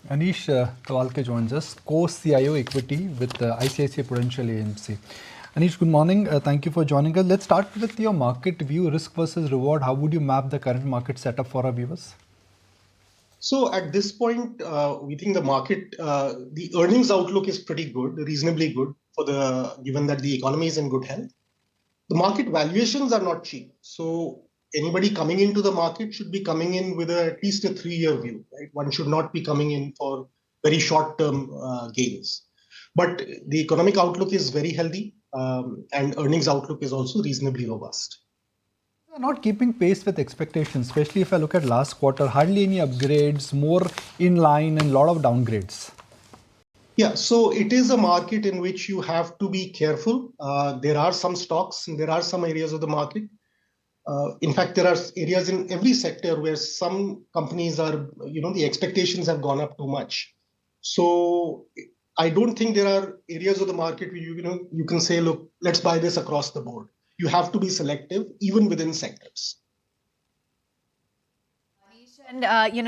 Anish Tawakley joins us, co-CIO Equity with ICICI Prudential AMC. Anish, good morning. Thank you for joining us. Let's start with your market view, risk versus reward. How would you map the current market setup for our viewers? So at this point, we think the market, the earnings outlook is pretty good, reasonably good given that the economy is in good health. The market valuations are not cheap. So anybody coming into the market should be coming in with at least a 3-year view, right? One should not be coming in for very short-term gains. But the economic outlook is very healthy, and earnings outlook is also reasonably robust. Not keeping pace with expectations, especially if I look at last quarter, hardly any upgrades, more in line and a lot of downgrades. Yeah, so it is a market in which you have to be careful. There are some stocks and there are some areas of the market. In fact, there are areas in every sector where some companies are, the expectations have gone up too much. So I don't think there are areas of the market where you can say, look, let's buy this across the board. You have to be selective, even within sectors. And,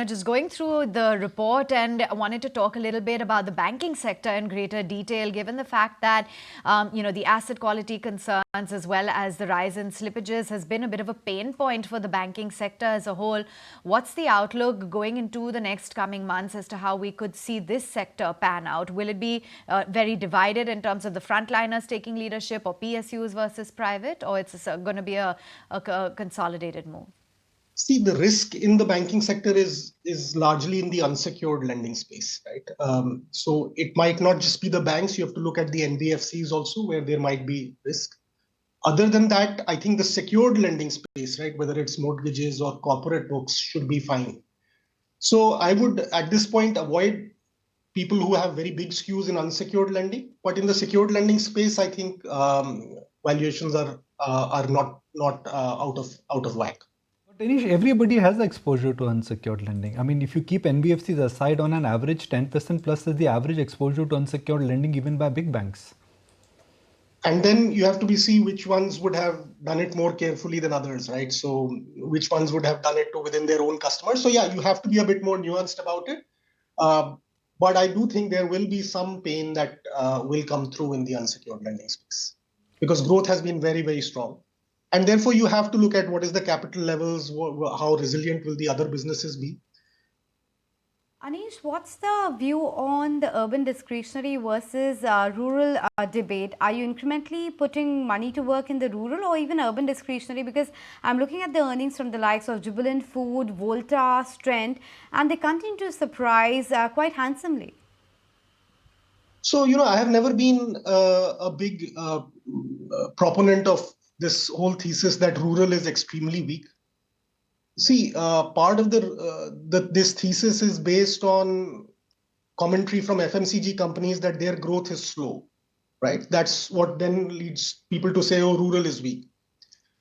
just going through the report, and I wanted to talk a little bit about the banking sector in greater detail, given the fact that, the asset quality concerns as well as the rise in slippages has been a bit of a pain point for the banking sector as a whole. What's the outlook going into the next coming months as to how we could see this sector pan out? Will it be very divided in terms of the frontliners taking leadership or PSUs versus private, or it's going to be a consolidated move? See, the risk in the banking sector is largely in the unsecured lending space, right? So it might not just be the banks. You have to look at the NBFCs also, where there might be risk. Other than that, I think the secured lending space, right, whether it's mortgages or corporate books, should be fine. So I would, at this point, avoid people who have very big skews in unsecured lending. But in the secured lending space, I think valuations are not out of whack. Anish, everybody has exposure to unsecured lending. I mean, if you keep NBFCs aside, on an average, 10% plus is the average exposure to unsecured lending even by big banks. And then you have to see which ones would have done it more carefully than others, right? So which ones would have done it within their own customers. So yeah, you have to be a bit more nuanced about it. But I do think there will be some pain that will come through in the unsecured lending space because growth has been very, very strong. And therefore, you have to look at what is the capital levels, how resilient will the other businesses be. Anish, what's the view on the urban discretionary versus rural debate? Are you incrementally putting money to work in the rural or even urban discretionary? Because I'm looking at the earnings from the likes of Jubilant Food, Voltas, Trent, and they continue to surprise quite handsomely. So, I have never been a big proponent of this whole thesis that rural is extremely weak. See, part of this thesis is based on commentary from FMCG companies that their growth is slow, right? That's what then leads people to say, oh, rural is weak.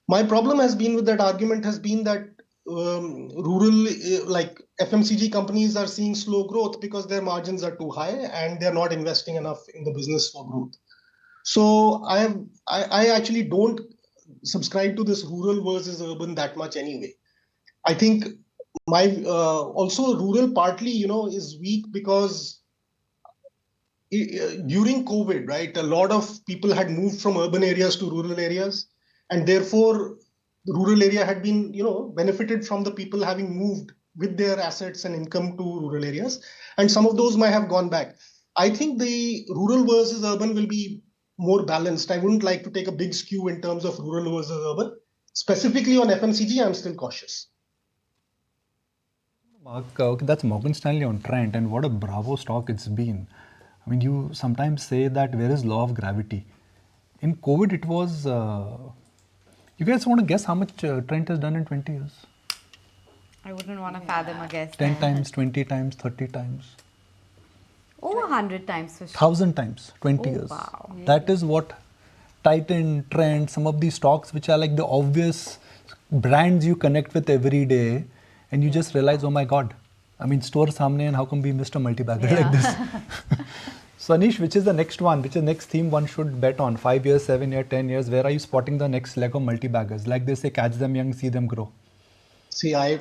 My problem has been with that argument has been that rural, like FMCG companies are seeing slow growth because their margins are too high and they're not investing enough in the business for growth. So I actually don't subscribe to this rural versus urban that much anyway. I think also rural partly, is weak because during COVID, right, a lot of people had moved from urban areas to rural areas. And therefore, the rural area had been, benefited from the people having moved with their assets and income to rural areas. And some of those might have gone back. I think the rural versus urban will be more balanced. I wouldn't like to take a big skew in terms of rural versus urban. Specifically on FMCG, I'm still cautious. Mark, okay, that's Morgan Stanley on Trent, and what a bravo stock it's been. I mean, you sometimes say that where is law of gravity? In COVID, it was... you guys want to guess how much Trent has done in 20 years? I wouldn't want to fathom a guess. 10 times, 20 times, 30 times. Over 100 times for sure. 1,000 times, 20 years. Wow. That is what Titan, Trent, some of these stocks which are like the obvious brands you connect with every day, and you just realize, oh my God, I mean, store samne, and how come we missed a multi-bagger like this? So Anish, which is the next one? Which is the next theme one should bet on? 5 years, 7 years, 10 years? Where are you spotting the next leg of multi-baggers? Like they say, catch them young, see them grow. See, I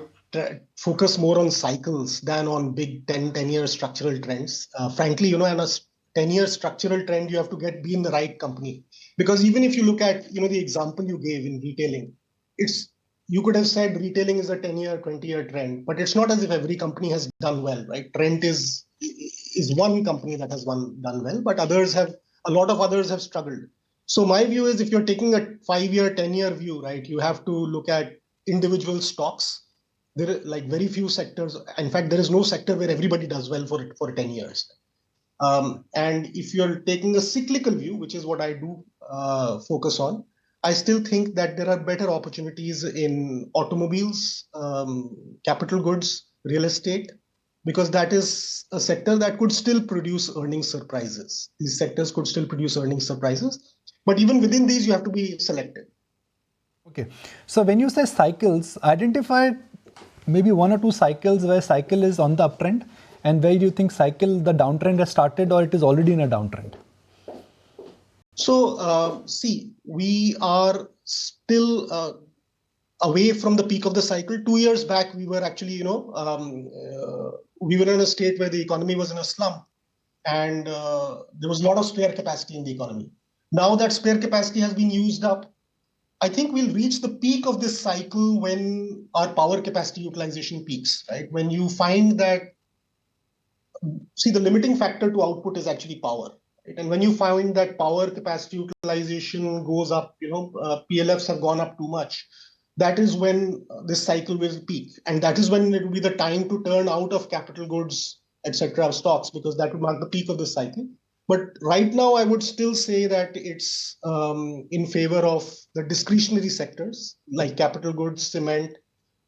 focus more on cycles than on big 10-year structural trends. Frankly, in a 10-year structural trend, you have to be in the right company. Because even if you look at, the example you gave in retailing, you could have said retailing is a 10-year, 20-year trend, but it's not as if every company has done well, right? Trent is one company that has done well, but a lot of others have struggled. So my view is if you're taking a 5-year, 10-year view, right, you have to look at individual stocks. There are like very few sectors. In fact, there is no sector where everybody does well for 10 years. And if you're taking a cyclical view, which is what I do focus on, I still think that there are better opportunities in automobiles, capital goods, real estate, because that is a sector that could still produce earnings surprises. These sectors could still produce earnings surprises. But even within these, you have to be selective. Okay. So when you say cycles, identify maybe one or two cycles where cycle is on the uptrend and where you think the downtrend has started or it is already in a downtrend. So, see, we are still away from the peak of the cycle. 2 years back, we were actually, we were in a state where the economy was in a slump and there was a lot of spare capacity in the economy. Now that spare capacity has been used up, I think we'll reach the peak of this cycle when our power capacity utilization peaks, right? When you find that, see, the limiting factor to output is actually power. Right? And when you find that power capacity utilization goes up, PLFs have gone up too much, that is when this cycle will peak. And that is when it will be the time to turn out of capital goods, etc., stocks, because that would mark the peak of the cycle. But right now, I would still say that it's in favor of the discretionary sectors like capital goods, cement,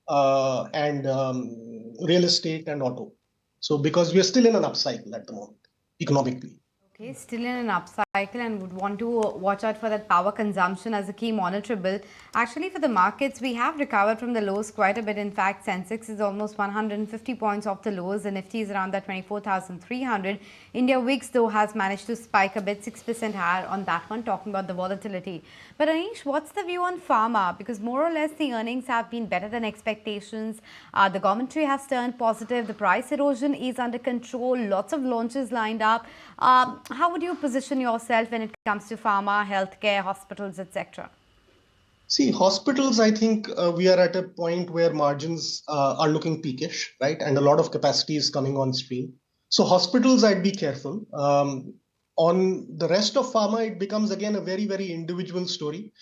and real estate and auto. So because we are still in an upcycle at the moment, economically. Okay, still in an upcycle and would want to watch out for that power consumption as a key monitorable. Actually, for the markets, we have recovered from the lows quite a bit. In fact, Sensex is almost 150 points off the lows. The Nifty is around that 24,300. India Wix, though, has managed to spike a bit, 6% higher on that one, talking about the volatility. But Anish, what's the view on Pharma? Because more or less the earnings have been better than expectations. The commentary has turned positive. The price erosion is under control. Lots of launches lined up. How would you position yourself when it comes to pharma, healthcare, hospitals, etc.? See, hospitals, I think we are at a point where margins are looking peakish, right? And a lot of capacity is coming on stream. So hospitals, I'd be careful. On the rest of pharma, it becomes again a very, very individual story.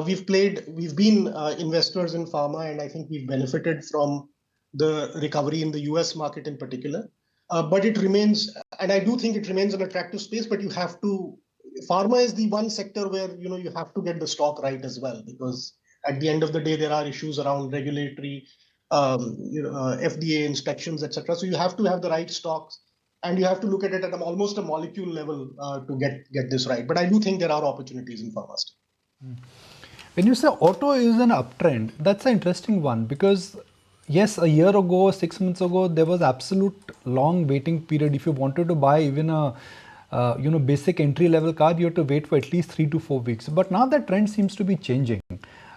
We've been investors in pharma, and I think we've benefited from the recovery in the US market in particular. But it remains, and I do think it remains an attractive space, but pharma is the one sector where, you have to get the stock right as well, because at the end of the day, there are issues around regulatory, FDA inspections, etc. So you have to have the right stocks and you have to look at it at almost a molecule level to get this right. But I do think there are opportunities in pharma still. When you say auto is an uptrend, that's an interesting one because yes, a year ago, 6 months ago, there was absolute long waiting period. If you wanted to buy even a basic entry level car, you have to wait for at least 3 to 4 weeks. But now that trend seems to be changing.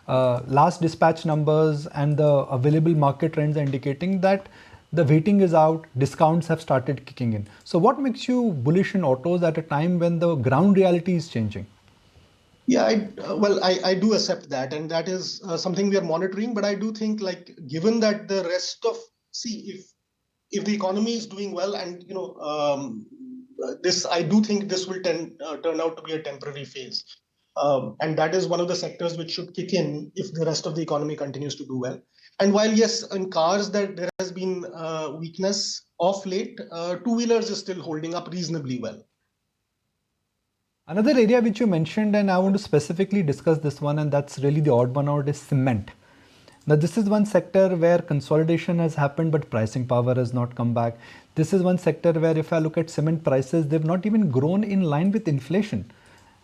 Last dispatch numbers and the available market trends are indicating that the waiting is out, discounts have started kicking in. So what makes you bullish in autos at a time when the ground reality is changing? Yeah, I do accept that, and that is something we are monitoring. But I do think, given that the rest of, if the economy is doing well, and I do think this will turn out to be a temporary phase, and that is one of the sectors which should kick in if the rest of the economy continues to do well. And while yes, in cars that there has been weakness of late, two-wheelers is still holding up reasonably well. Another area which you mentioned, and I want to specifically discuss this one, and that's really the odd one out, is cement. Now, this is one sector where consolidation has happened, but pricing power has not come back. This is one sector where if I look at cement prices, they've not even grown in line with inflation.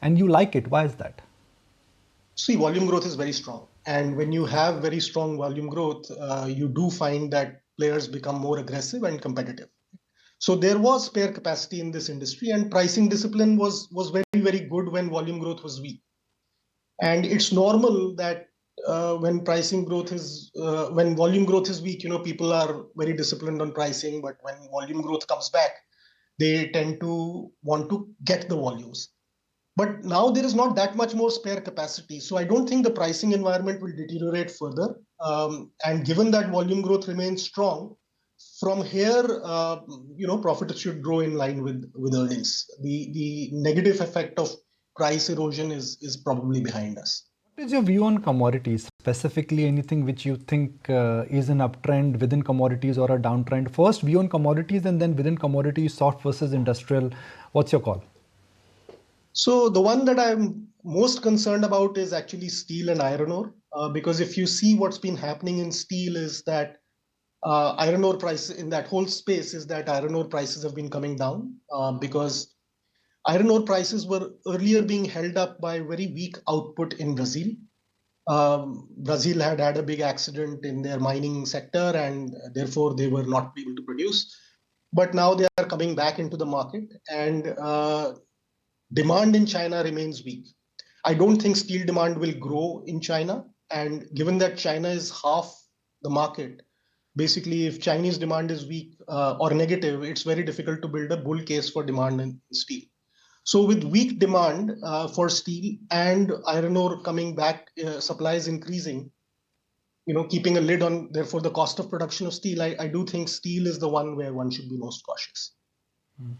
And you like it. Why is that? See, volume growth is very strong. And when you have very strong volume growth, you do find that players become more aggressive and competitive. So there was spare capacity in this industry, and pricing discipline was very, very good when volume growth was weak. And it's normal that when pricing growth is when volume growth is weak, people are very disciplined on pricing, but when volume growth comes back, they tend to want to get the volumes. But now there is not that much more spare capacity, so I don't think the pricing environment will deteriorate further. And given that volume growth remains strong, from here, profits should grow in line with earnings. The negative effect of price erosion is probably behind us. What is your view on commodities? Specifically, anything which you think is an uptrend within commodities or a downtrend? First, view on commodities, and then within commodities, soft versus industrial. What's your call? So the one that I'm most concerned about is actually steel and iron ore, because if you see what's been happening in steel is that iron ore prices in that whole space is that iron ore prices have been coming down because iron ore prices were earlier being held up by very weak output in Brazil. Brazil had a big accident in their mining sector, and therefore they were not able to produce. But now they are coming back into the market, and demand in China remains weak. I don't think steel demand will grow in China. And given that China is half the market, basically if Chinese demand is weak or negative, it's very difficult to build a bull case for demand in steel. So with weak demand for steel and iron ore coming back, supplies increasing, keeping a lid on, therefore, the cost of production of steel, I do think steel is the one where one should be most cautious.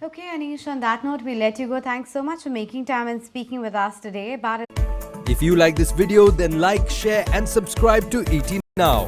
Okay, Anish, on that note, we'll let you go. Thanks so much for making time and speaking with us today about it. If you like this video, then like, share and subscribe to ET Now.